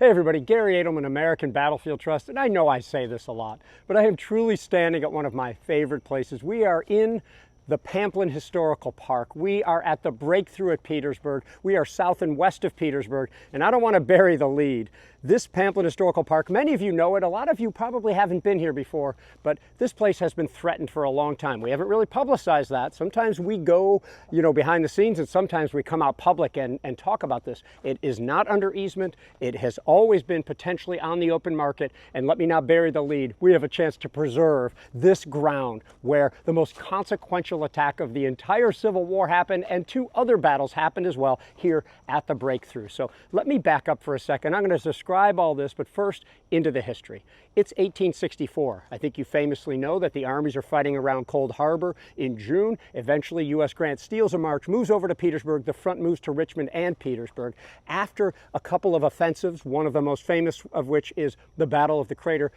Hey everybody, Gary Edelman, American Battlefield Trust, and I know I say this a lot, but I am truly standing at one of my favorite places. We are in the Pamplin Historical Park. We are at the Breakthrough at Petersburg. We are south and west of Petersburg, and I don't want to bury the lead. This Pamplin Historical Park, many of you know it, a lot of you probably haven't been here before, but this place has been threatened for a long time. We haven't really publicized that. Sometimes we go, behind the scenes, and sometimes we come out public and talk about this. It is not under easement. It has always been potentially on the open market, and let me not bury the lead. We have a chance to preserve this ground where the most consequential attack of the entire Civil War happened, and two other battles happened as well here at the Breakthrough. So let me back up for a second. I'm going to describe all this, but first into the history. It's 1864. I think you famously know that the armies are fighting around Cold Harbor in June. Eventually, U.S. Grant steals a march, moves over to Petersburg. The front moves to Richmond and Petersburg. After a couple of offensives, one of the most famous of which is the Battle of the Crater,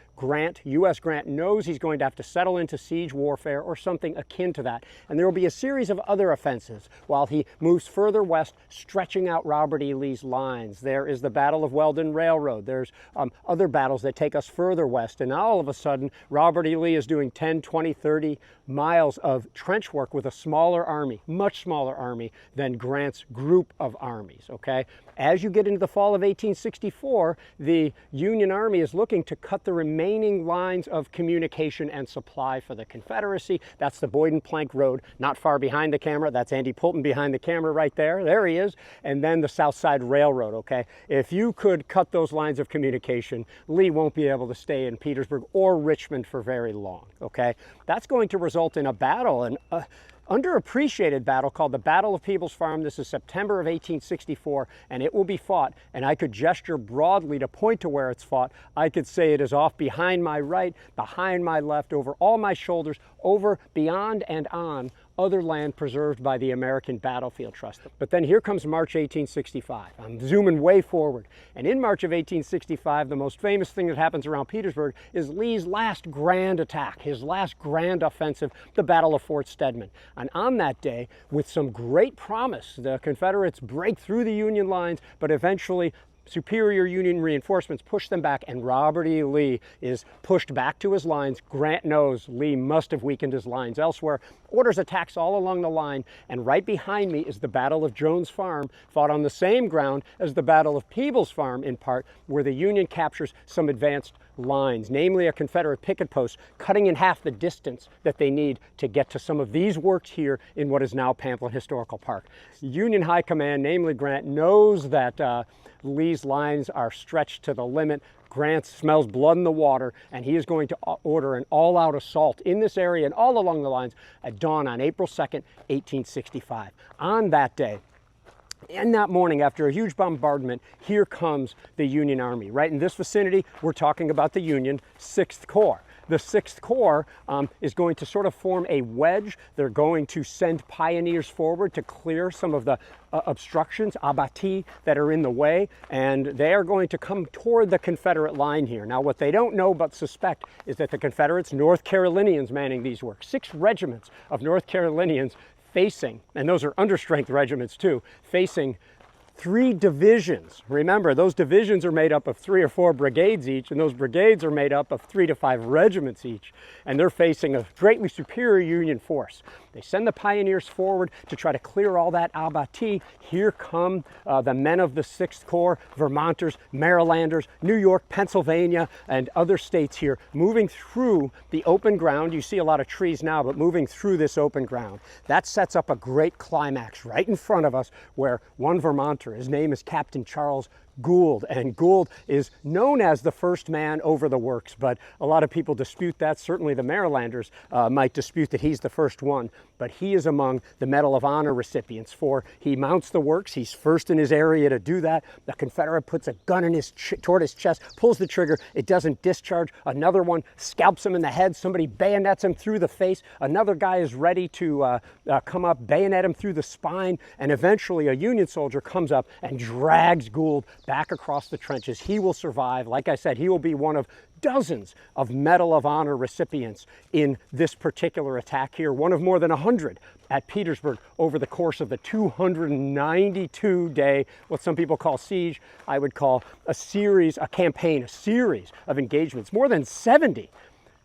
U.S. Grant knows he's going to have to settle into siege warfare or something akin to that. And there will be a series of other offensives while he moves further west, stretching out Robert E. Lee's lines. There is the Battle of Weldon Railroad. There's other battles that take us further west. And now all of a sudden, Robert E. Lee is doing 10, 20, 30 miles of trench work with a smaller army, much smaller army than Grant's group of armies, okay? As you get into the fall of 1864, the Union Army is looking to cut the remaining lines of communication and supply for the Confederacy. That's the Boyden Plank Road, not far behind the camera. That's Andy Poulton behind the camera right there. There he is. And then the South Side Railroad, okay? If you could cut those lines of communication, Lee won't be able to stay in Petersburg or Richmond for very long, okay? That's going to result in a battle, an underappreciated battle called the Battle of Peebles Farm. This is September of 1864, and it will be fought. And I could gesture broadly to point to where it's fought. I could say it is off behind my right, behind my left, over all my shoulders, over, beyond, and on other land preserved by the American Battlefield Trust. But then here comes March 1865. I'm zooming way forward. And in March of 1865, the most famous thing that happens around Petersburg is Lee's last grand attack, his last grand offensive, the Battle of Fort Stedman. And on that day, with some great promise, the Confederates break through the Union lines, but eventually superior Union reinforcements push them back, and Robert E. Lee is pushed back to his lines. Grant knows Lee must have weakened his lines elsewhere, orders attacks all along the line, and right behind me is the Battle of Jones Farm, fought on the same ground as the Battle of Peebles Farm in part, where the Union captures some advanced lines, namely a Confederate picket post, cutting in half the distance that they need to get to some of these works here in what is now Pamplin Historical Park. Union High Command, namely Grant, knows that Lee's lines are stretched to the limit. Grant smells blood in the water, and he is going to order an all-out assault in this area and all along the lines at dawn on April 2nd, 1865. On that day, in that morning, after a huge bombardment, here comes the Union Army. Right in this vicinity, we're talking about the Union 6th Corps. The 6th Corps is going to sort of form a wedge. They're going to send pioneers forward to clear some of the obstructions, abattis, that are in the way, and they are going to come toward the Confederate line here. Now, what they don't know but suspect is that the Confederates, North Carolinians manning these works, 6 regiments of North Carolinians facing, and those are understrength regiments too, facing 3 divisions. Remember, those divisions are made up of 3 or 4 brigades each, and those brigades are made up of 3 to 5 regiments each, and they're facing a greatly superior Union force. They send the pioneers forward to try to clear all that abattis. Here come the men of the 6th Corps, Vermonters, Marylanders, New York, Pennsylvania, and other states here, moving through the open ground. You see a lot of trees now, but moving through this open ground. That sets up a great climax right in front of us, where one Vermonter, his name is Captain Charles Gould, and Gould is known as the first man over the works, but a lot of people dispute that. Certainly the Marylanders might dispute that he's the first one, but he is among the Medal of Honor recipients, for he mounts the works. He's first in his area to do that. The Confederate puts a gun in toward his chest, pulls the trigger. It doesn't discharge. Another one scalps him in the head. Somebody bayonets him through the face. Another guy is ready to come up, bayonet him through the spine, and eventually a Union soldier comes up and drags Gould back across the trenches. He will survive. Like I said, he will be one of dozens of Medal of Honor recipients in this particular attack here, one of more than 100 at Petersburg over the course of the 292-day, what some people call siege, I would call a campaign, a series of engagements. More than 70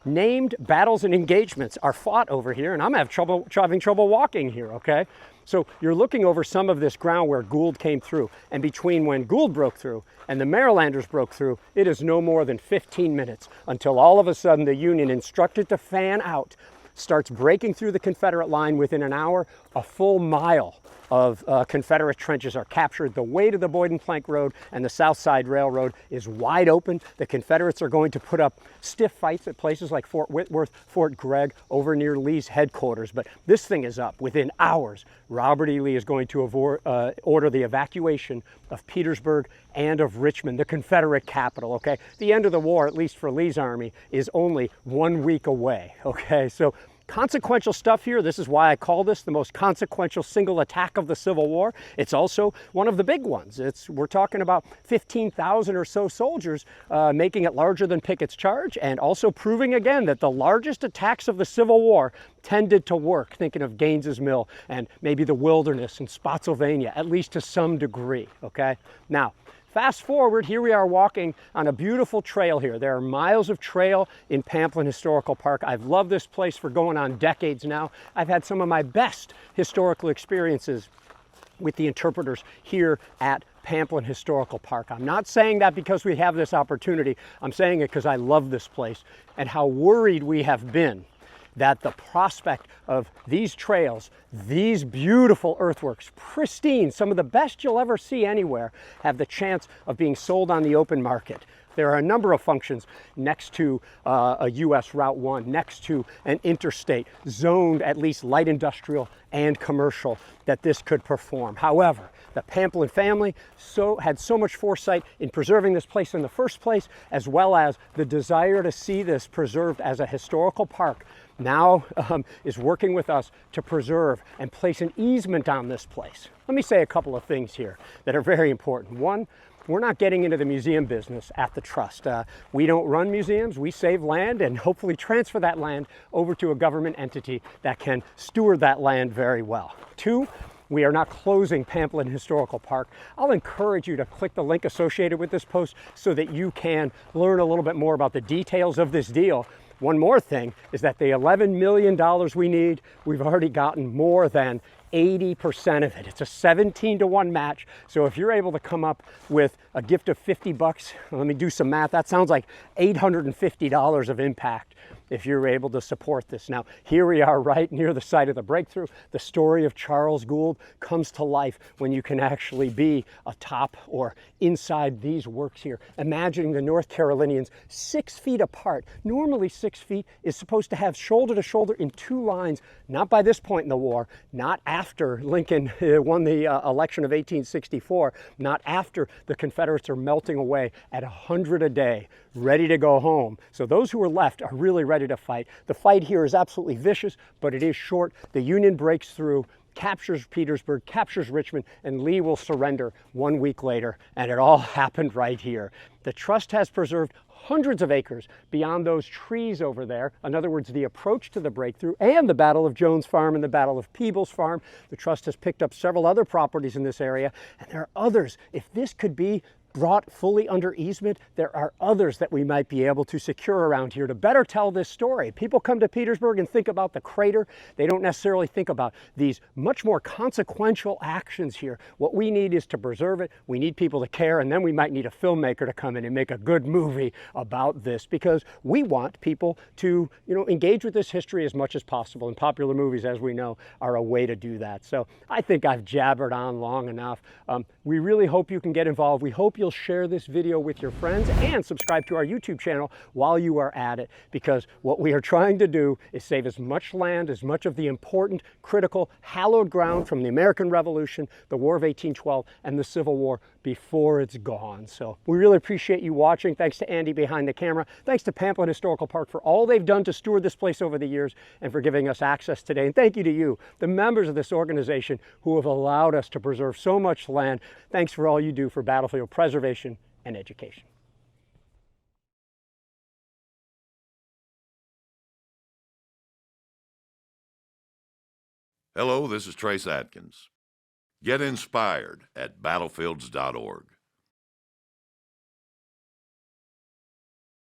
named battles and engagements are fought over here, and I'm having trouble walking here, okay? So you're looking over some of this ground where Gould came through, and between when Gould broke through and the Marylanders broke through, it is no more than 15 minutes until all of a sudden the Union, instructed to fan out, starts breaking through the Confederate line. Within an hour, a full mile of Confederate trenches are captured. The way to the Boyden Plank Road and the South Side Railroad is wide open. The Confederates are going to put up stiff fights at places like Fort Whitworth, Fort Gregg, over near Lee's headquarters. But this thing is up. Within hours, Robert E. Lee is going to order the evacuation of Petersburg and of Richmond, the Confederate capital, okay? The end of the war, at least for Lee's army, is only 1 week away, okay? So consequential stuff here. This is why I call this the most consequential single attack of the Civil War. It's also one of the big ones. We're talking about 15,000 or so soldiers, making it larger than Pickett's charge, and also proving again that the largest attacks of the Civil War tended to work, thinking of Gaines's Mill and maybe the Wilderness and Spotsylvania, at least to some degree, okay? Now, fast forward, here we are walking on a beautiful trail here. There are miles of trail in Pamplin Historical Park. I've loved this place for going on decades now. I've had some of my best historical experiences with the interpreters here at Pamplin Historical Park. I'm not saying that because we have this opportunity. I'm saying it because I love this place and how worried we have been that the prospect of these trails, these beautiful earthworks, pristine, some of the best you'll ever see anywhere, have the chance of being sold on the open market. There are a number of functions next to a US Route 1, next to an interstate, zoned at least light industrial and commercial, that this could perform. However, the Pamplin family had so much foresight in preserving this place in the first place, as well as the desire to see this preserved as a historical park, now is working with us to preserve and place an easement on this place. Let me say a couple of things here that are very important. One, we're not getting into the museum business at the Trust. We don't run museums. We save land and hopefully transfer that land over to a government entity that can steward that land very well. Two, we are not closing Pamplin Historical Park. I'll encourage you to click the link associated with this post so that you can learn a little bit more about the details of this deal. One more thing is that the $11 million we need, we've already gotten more than 80% of it. It's a 17-to-1 match. So if you're able to come up with a gift of 50 bucks, let me do some math, that sounds like $850 of impact if you're able to support this. Now, here we are right near the site of the breakthrough. The story of Charles Gould comes to life when you can actually be atop or inside these works here. Imagining the North Carolinians 6 feet apart. Normally 6 feet is supposed to have shoulder to shoulder in two lines, not by this point in the war, not after Lincoln won the election of 1864, not after the Confederates are melting away at 100 a day, ready to go home. So those who are left are really ready to fight. The fight here is absolutely vicious, but it is short. The Union breaks through, captures Petersburg, captures Richmond, and Lee will surrender 1 week later, and it all happened right here. The Trust has preserved hundreds of acres beyond those trees over there. In other words, the approach to the breakthrough and the Battle of Jones Farm and the Battle of Peebles Farm. The Trust has picked up several other properties in this area, and there are others. If this could be brought fully under easement, there are others that we might be able to secure around here to better tell this story. People come to Petersburg and think about the crater. They don't necessarily think about these much more consequential actions here. What we need is to preserve it. We need people to care, and then we might need a filmmaker to come in and make a good movie about this, because we want people to, engage with this history as much as possible, and popular movies, as we know, are a way to do that. So I think I've jabbered on long enough. We really hope you can get involved. We hope you'll share this video with your friends and subscribe to our YouTube channel while you are at it, because what we are trying to do is save as much land, as much of the important, critical, hallowed ground from the American Revolution, the War of 1812, and the Civil War before it's gone. So we really appreciate you watching. Thanks to Andy behind the camera. Thanks to Pamplin Historical Park for all they've done to steward this place over the years and for giving us access today. And thank you to you, the members of this organization who have allowed us to preserve so much land. Thanks for all you do for battlefield presence preservation, and education. Hello, this is Trace Atkins. Get inspired at battlefields.org.